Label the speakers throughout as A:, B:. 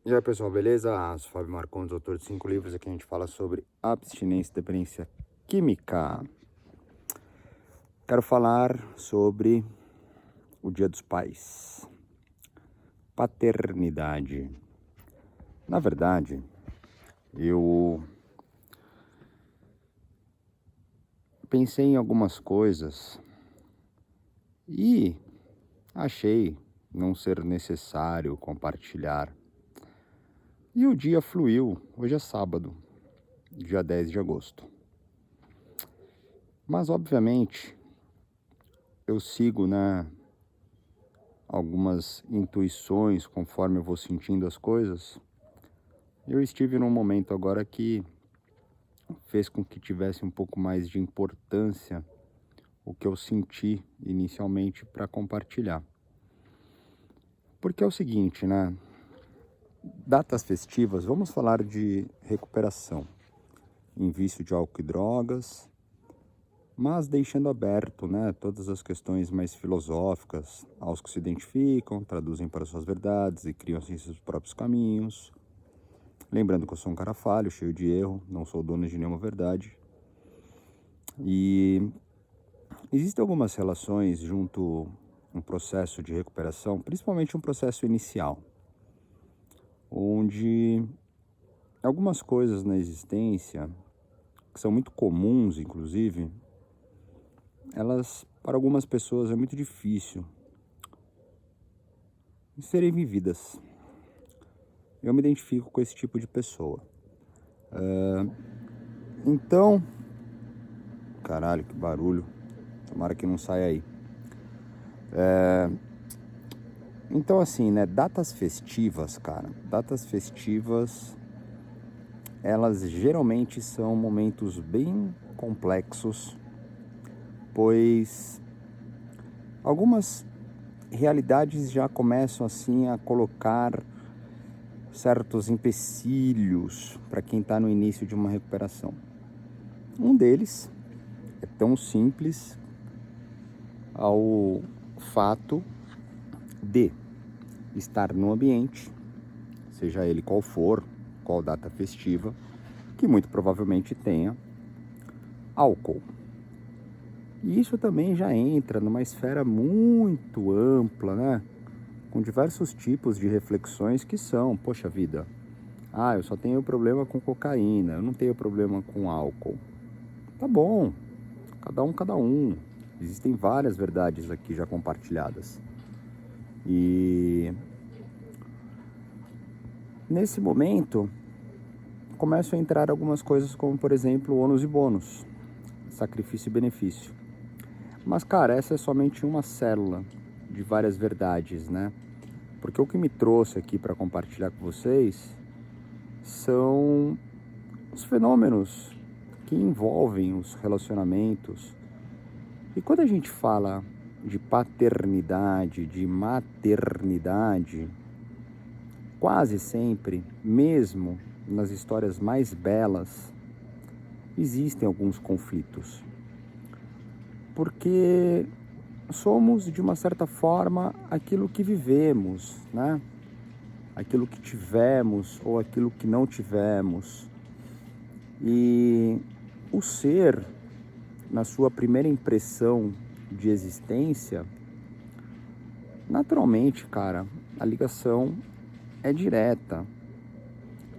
A: E aí pessoal, beleza? Sou Fábio Marcondes, autor de 5 livros. Aqui a gente fala sobre abstinência e dependência química. Quero falar sobre o Dia dos Pais, paternidade. Na verdade, eu pensei em algumas coisas e achei não ser necessário compartilhar. E o dia fluiu. Hoje é sábado, dia 10 de agosto. Mas, obviamente, eu sigo, algumas intuições conforme eu vou sentindo as coisas. Eu estive num momento agora que fez com que tivesse um pouco mais de importância o que eu senti inicialmente para compartilhar. Porque é o seguinte, datas festivas, vamos falar de recuperação em vício de álcool e drogas, mas deixando aberto, todas as questões mais filosóficas aos que se identificam, traduzem para suas verdades e criam assim seus próprios caminhos. Lembrando que eu sou um cara falho, cheio de erro, não sou dono de nenhuma verdade. E existem algumas relações junto um processo de recuperação, principalmente um processo inicial, onde algumas coisas na existência, que são muito comuns, inclusive, elas, para algumas pessoas, é muito difícil de serem vividas. Eu me identifico com esse tipo de pessoa. Então, caralho, que barulho. Tomara que não saia aí. Então, assim, datas festivas, cara. Datas festivas, elas geralmente são momentos bem complexos, pois algumas realidades já começam, assim, a colocar certos empecilhos para quem está no início de uma recuperação. Um deles é tão simples ao fato de estar no ambiente, seja ele qual for, qual data festiva, que muito provavelmente tenha álcool. E isso também já entra numa esfera muito ampla, com diversos tipos de reflexões que são, poxa vida, eu só tenho problema com cocaína, eu não tenho problema com álcool. Tá bom, cada um. Existem várias verdades aqui já compartilhadas. E nesse momento começam a entrar algumas coisas como, por exemplo, ônus e bônus, sacrifício e benefício. Mas, cara, essa é somente uma célula de várias verdades, Porque o que me trouxe aqui para compartilhar com vocês são os fenômenos que envolvem os relacionamentos. E quando a gente fala de paternidade, de maternidade, quase sempre, mesmo nas histórias mais belas, existem alguns conflitos. Porque somos, de uma certa forma, aquilo que vivemos, Aquilo que tivemos ou aquilo que não tivemos. E o ser, na sua primeira impressão de existência, naturalmente, cara, a ligação é direta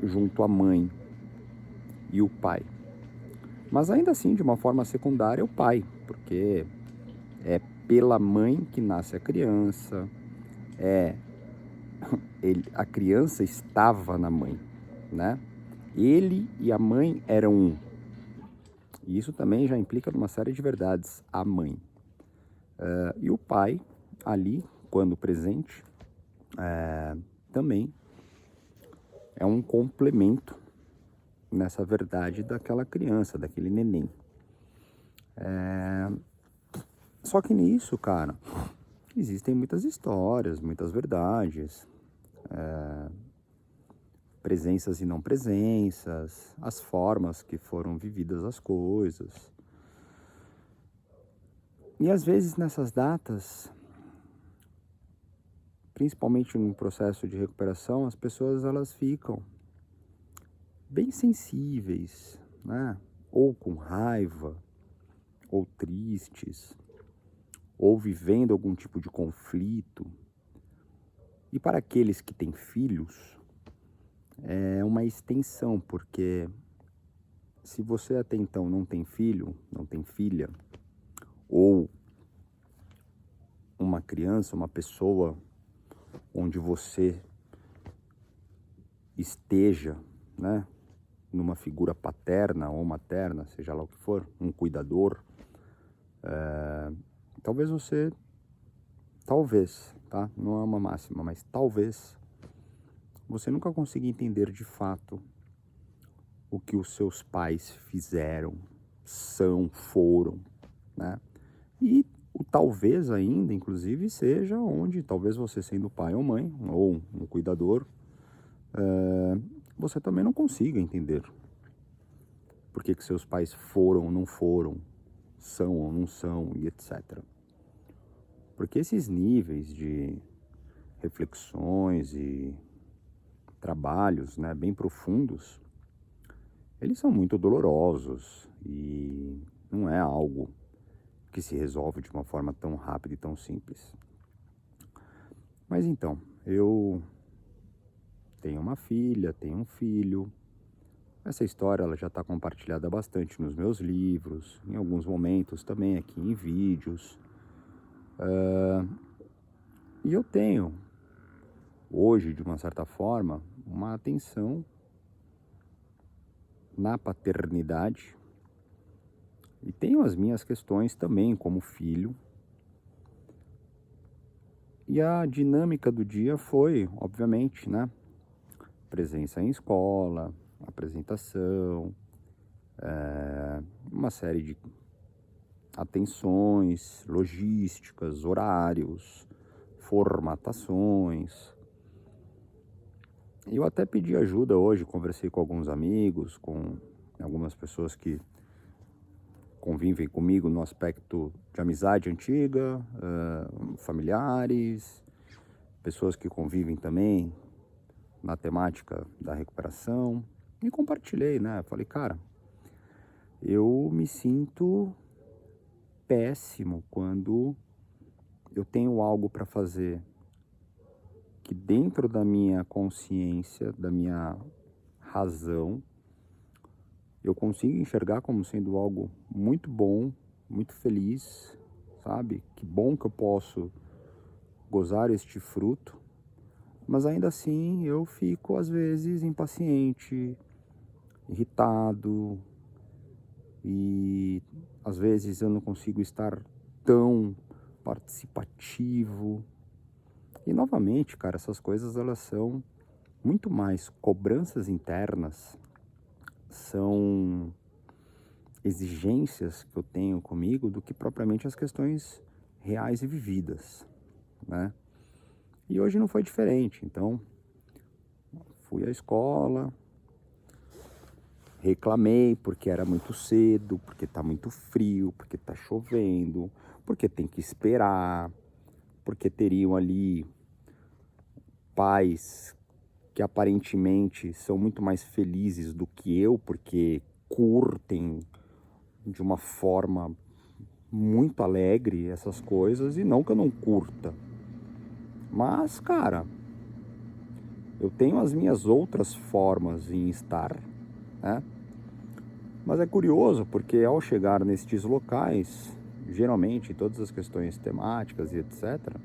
A: junto à mãe e o pai. Mas ainda assim, de uma forma secundária, o pai, porque é pela mãe que nasce a criança, a criança estava na mãe, Ele e a mãe eram um. E isso também já implica numa série de verdades, a mãe. E o pai, ali, quando presente, também é um complemento nessa verdade daquela criança, daquele neném. Só que nisso, cara, existem muitas histórias, muitas verdades, presenças e não presenças, as formas que foram vividas as coisas. E às vezes nessas datas, principalmente no processo de recuperação, as pessoas elas ficam bem sensíveis, né? Ou com raiva, ou tristes, ou vivendo algum tipo de conflito. E para aqueles que têm filhos, é uma extensão, porque se você até então não tem filho, não tem filha, ou uma criança, uma pessoa onde você esteja, né, numa figura paterna ou materna, seja lá o que for, um cuidador, talvez você, tá? Não é uma máxima, mas talvez você nunca consiga entender de fato o que os seus pais fizeram, foram, né? E o talvez ainda, inclusive, seja onde talvez você sendo pai ou mãe, ou um cuidador, você também não consiga entender por que seus pais foram ou não foram, são ou não são, e etc. Porque esses níveis de reflexões e trabalhos, né, bem profundos, eles são muito dolorosos e não é algo que se resolve de uma forma tão rápida e tão simples. Mas então, eu tenho uma filha, tenho um filho. Essa história ela já está compartilhada bastante nos meus livros, em alguns momentos também aqui em vídeos. E eu tenho, hoje, de uma certa forma, uma atenção na paternidade. E tenho as minhas questões também como filho. E a dinâmica do dia foi, obviamente, né? Presença em escola, apresentação, uma série de atenções, logísticas, horários, formatações. E eu até pedi ajuda hoje, conversei com alguns amigos, com algumas pessoas que convivem comigo no aspecto de amizade antiga, familiares, pessoas que convivem também na temática da recuperação, e compartilhei, né? Falei, cara, eu me sinto péssimo quando eu tenho algo para fazer que dentro da minha consciência, da minha razão, eu consigo enxergar como sendo algo muito bom, muito feliz, sabe? Que bom que eu posso gozar este fruto, mas ainda assim eu fico às vezes impaciente, irritado, e às vezes eu não consigo estar tão participativo. E novamente, cara, essas coisas elas são muito mais cobranças internas, são exigências que eu tenho comigo do que propriamente as questões reais e vividas, né? E hoje não foi diferente, então fui à escola, reclamei porque era muito cedo, porque tá muito frio, porque tá chovendo, porque tem que esperar, porque teriam ali pais que aparentemente são muito mais felizes do que eu, porque curtem de uma forma muito alegre essas coisas, e não que eu não curta. Mas, cara, eu tenho as minhas outras formas em estar, né? Mas é curioso, porque ao chegar nestes locais, geralmente todas as questões temáticas e etc.,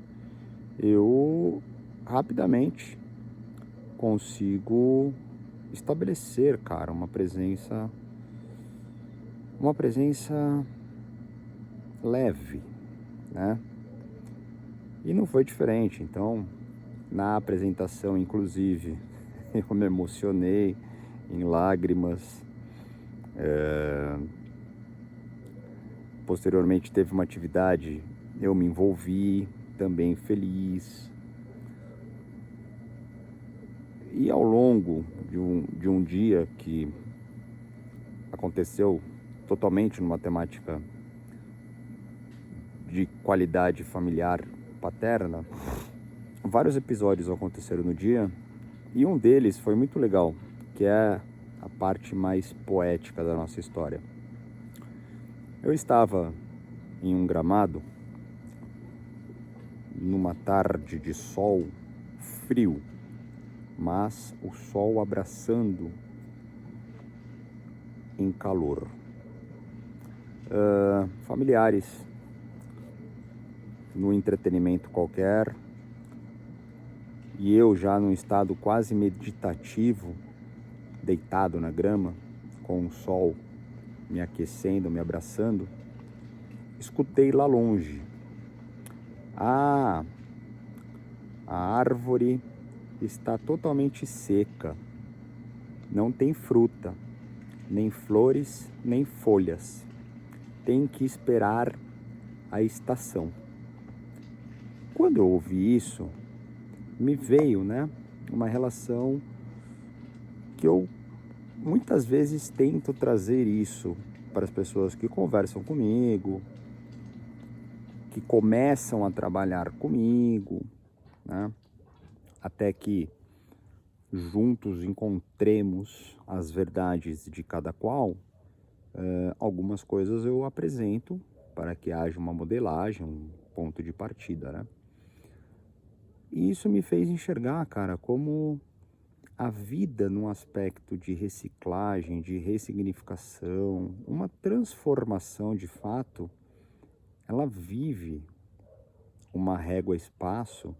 A: eu rapidamente consigo estabelecer, cara, uma presença leve, né? E não foi diferente. Então, na apresentação, inclusive, eu me emocionei em lágrimas. Posteriormente teve uma atividade, eu me envolvi, também feliz. E ao longo de um dia que aconteceu totalmente numa temática de qualidade familiar paterna, vários episódios aconteceram no dia e um deles foi muito legal, que é a parte mais poética da nossa história. Eu estava em um gramado numa tarde de sol frio, mas o sol abraçando em calor. Familiares no entretenimento qualquer e eu já num estado quase meditativo, deitado na grama, com o sol me aquecendo, me abraçando, escutei lá longe: "Ah, a árvore está totalmente seca, não tem fruta, nem flores, nem folhas. Tem que esperar a estação." Quando eu ouvi isso, me veio, uma relação que eu muitas vezes tento trazer isso para as pessoas que conversam comigo, que começam a trabalhar comigo, né? Até que juntos encontremos as verdades de cada qual. Algumas coisas eu apresento para que haja uma modelagem, um ponto de partida, né? E isso me fez enxergar, cara, como a vida num aspecto de reciclagem, de ressignificação, uma transformação de fato, ela vive uma régua espaço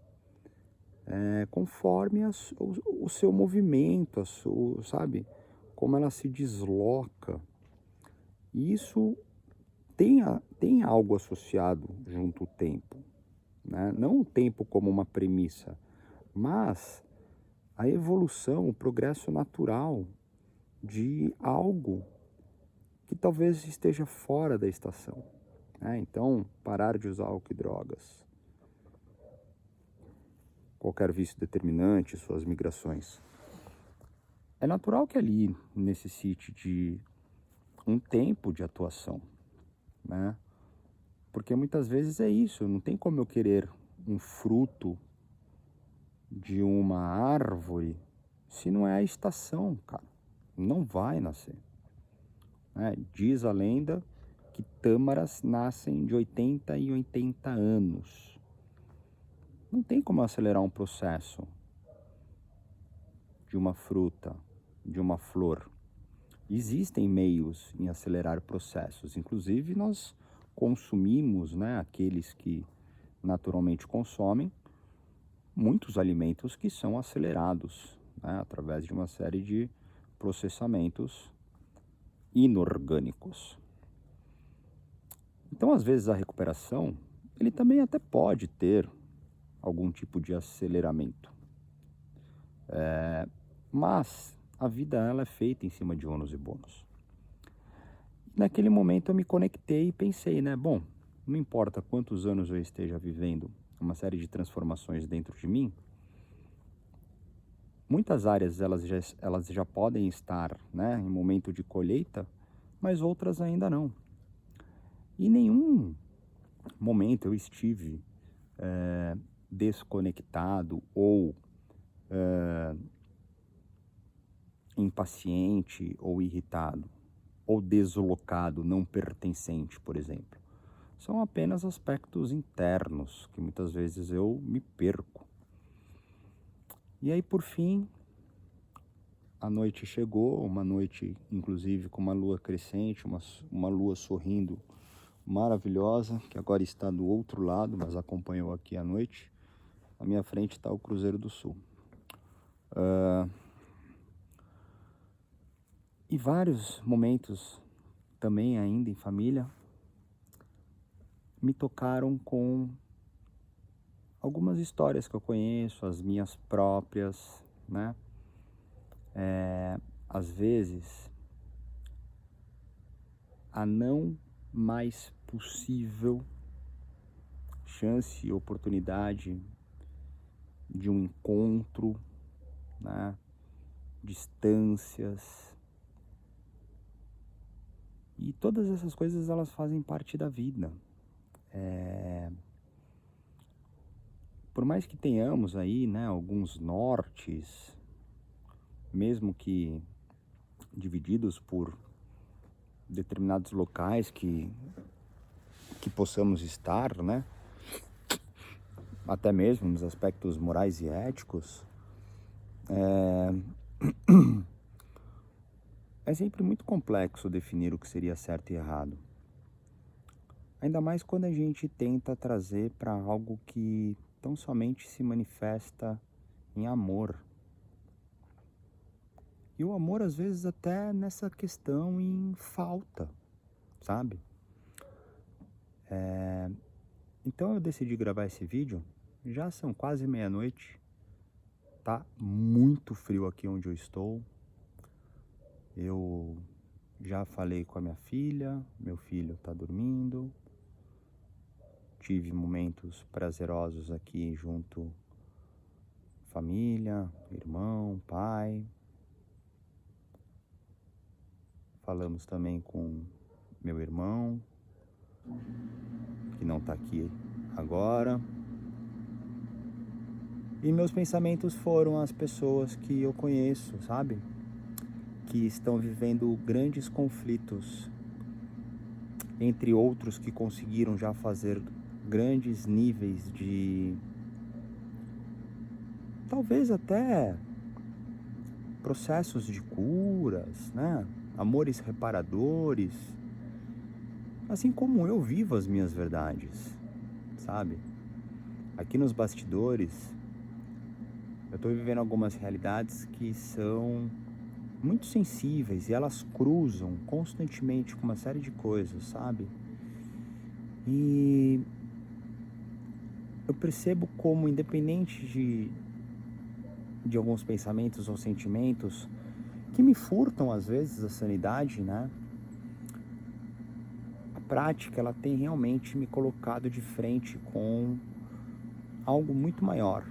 A: conforme o seu movimento, sabe? Como ela se desloca. E isso tem algo associado junto ao tempo, né? Não o tempo como uma premissa, mas a evolução, o progresso natural de algo que talvez esteja fora da estação, né? Então, parar de usar álcool e drogas, qualquer vício determinante, suas migrações. É natural que ali necessite de um tempo de atuação, né? Porque muitas vezes é isso, não tem como eu querer um fruto de uma árvore se não é a estação, cara. Não vai nascer, né? Diz a lenda que tâmaras nascem de 80 em 80 anos. Não tem como acelerar um processo de uma fruta, de uma flor. Existem meios em acelerar processos. Inclusive, nós consumimos, né, aqueles que naturalmente consomem, muitos alimentos que são acelerados, né, através de uma série de processamentos inorgânicos. Então, às vezes, a recuperação, ele também até pode ter algum tipo de aceleramento. Mas a vida ela é feita em cima de ônus e bônus. Naquele momento eu me conectei e pensei, né? Bom, não importa quantos anos eu esteja vivendo uma série de transformações dentro de mim, muitas áreas elas já podem estar, né, em momento de colheita, mas outras ainda não. E em nenhum momento eu estive desconectado ou impaciente ou irritado ou deslocado, não pertencente, por exemplo. São apenas aspectos internos que muitas vezes eu me perco. E aí, por fim, a noite chegou, uma noite inclusive com uma lua crescente, uma lua sorrindo maravilhosa, que agora está do outro lado, mas acompanhou aqui à noite. À minha frente está o Cruzeiro do Sul. E vários momentos também ainda em família me tocaram com algumas histórias que eu conheço, as minhas próprias, né? Às vezes, a não mais possível chance e oportunidade de um encontro, né? Distâncias. E todas essas coisas elas fazem parte da vida. por mais que tenhamos aí, né, alguns nortes, mesmo que divididos por determinados locais que possamos estar, né, até mesmo nos aspectos morais e éticos, é sempre muito complexo definir o que seria certo e errado. Ainda mais quando a gente tenta trazer para algo que tão somente se manifesta em amor. E o amor, às vezes, até nessa questão em falta, sabe? Então eu decidi gravar esse vídeo. Já são quase meia-noite. Tá muito frio aqui onde eu estou. Eu já falei com a minha filha, meu filho tá dormindo. Tive momentos prazerosos aqui junto, família, irmão, pai. Falamos também com meu irmão, que não tá aqui agora. E meus pensamentos foram as pessoas que eu conheço, sabe? Que estão vivendo grandes conflitos, entre outros que conseguiram já fazer grandes níveis de, talvez até processos de curas, né? Amores reparadores, assim como eu vivo as minhas verdades, sabe? Aqui nos bastidores, eu tô vivendo algumas realidades que são muito sensíveis e elas cruzam constantemente com uma série de coisas, sabe? E eu percebo como, independente de alguns pensamentos ou sentimentos que me furtam às vezes a sanidade, né? A prática, ela tem realmente me colocado de frente com algo muito maior.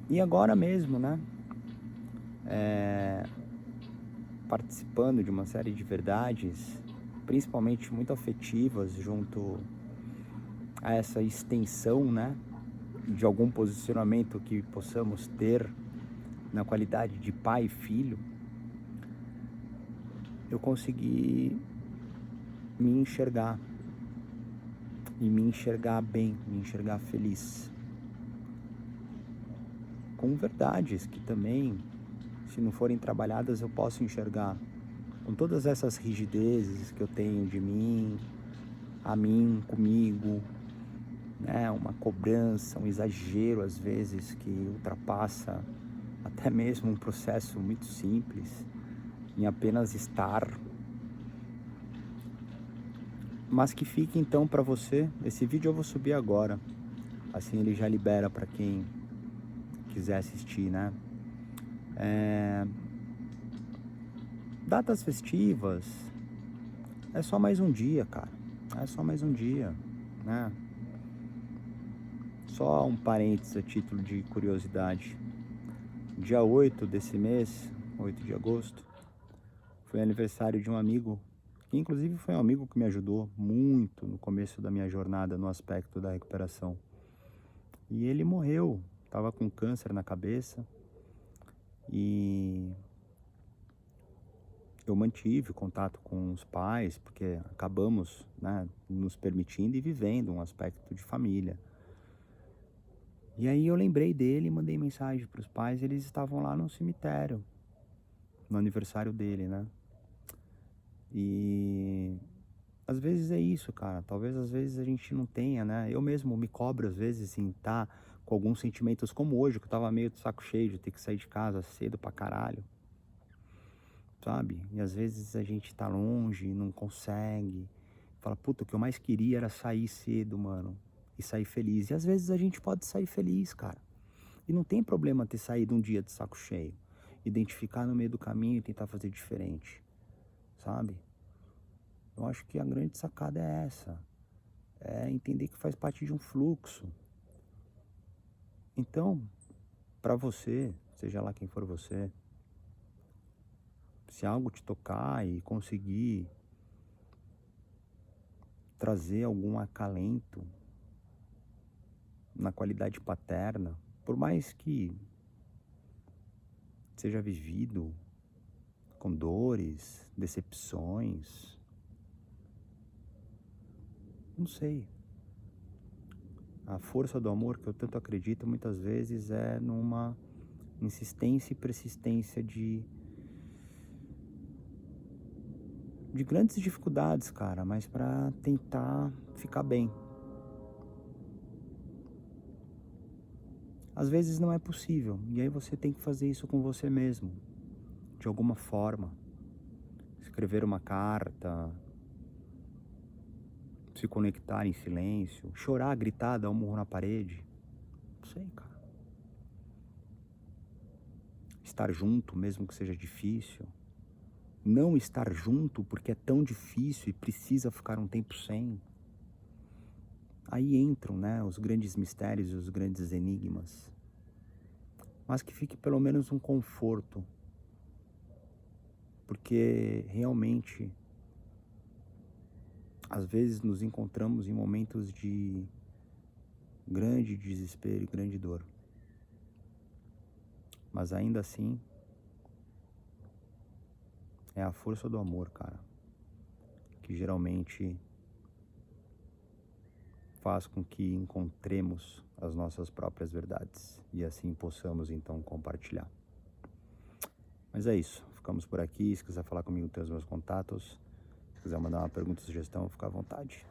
A: E agora mesmo, né? Participando de uma série de verdades, principalmente muito afetivas, junto a essa extensão, né? De algum posicionamento que possamos ter na qualidade de pai e filho, eu consegui me enxergar e me enxergar bem, me enxergar feliz, com verdades que também, se não forem trabalhadas, eu posso enxergar com todas essas rigidezes que eu tenho de mim, a mim, comigo, né? Uma cobrança, um exagero às vezes que ultrapassa até mesmo um processo muito simples em apenas estar. Mas que fique então para você. Esse vídeo eu vou subir agora, assim ele já libera para quem quiser assistir, né? Datas festivas é só mais um dia, cara. É só mais um dia, né? Só um parênteses a título de curiosidade. Dia 8 desse mês, 8 de agosto, foi aniversário de um amigo, que inclusive foi um amigo que me ajudou muito no começo da minha jornada no aspecto da recuperação. E ele morreu, estava com câncer na cabeça e eu mantive contato com os pais, porque acabamos, né, nos permitindo e vivendo um aspecto de família. E aí eu lembrei dele e mandei mensagem para os pais, eles estavam lá no cemitério, no aniversário dele, né? E às vezes é isso, cara. Talvez às vezes a gente não tenha, né? Eu mesmo me cobro às vezes em estar com alguns sentimentos como hoje, que eu tava meio de saco cheio de ter que sair de casa cedo pra caralho, sabe? E às vezes a gente tá longe e não consegue. Fala, puta, o que eu mais queria era sair cedo, mano. E sair feliz. E às vezes a gente pode sair feliz, cara. E não tem problema ter saído um dia de saco cheio. Identificar no meio do caminho e tentar fazer diferente, sabe? Eu acho que a grande sacada é essa. É entender que faz parte de um fluxo. Então, para você, seja lá quem for você, se algo te tocar e conseguir trazer algum acalento, na qualidade paterna, por mais que seja vivido com dores, decepções, não sei. A força do amor que eu tanto acredito muitas vezes é numa insistência e persistência de grandes dificuldades, cara, mas para tentar ficar bem. Às vezes não é possível, e aí você tem que fazer isso com você mesmo, de alguma forma. Escrever uma carta, se conectar em silêncio, chorar, gritar, dar um murro na parede. Não sei, cara. Estar junto, mesmo que seja difícil. Não estar junto porque é tão difícil e precisa ficar um tempo sem. Aí entram, né, os grandes mistérios e os grandes enigmas. Mas que fique pelo menos um conforto. Porque realmente, às vezes nos encontramos em momentos de grande desespero e grande dor. Mas ainda assim, é a força do amor, cara, que geralmente faz com que encontremos as nossas próprias verdades e assim possamos então compartilhar. Mas é isso, ficamos por aqui. Se quiser falar comigo, tem os meus contatos. Se quiser mandar uma pergunta ou sugestão, fica à vontade.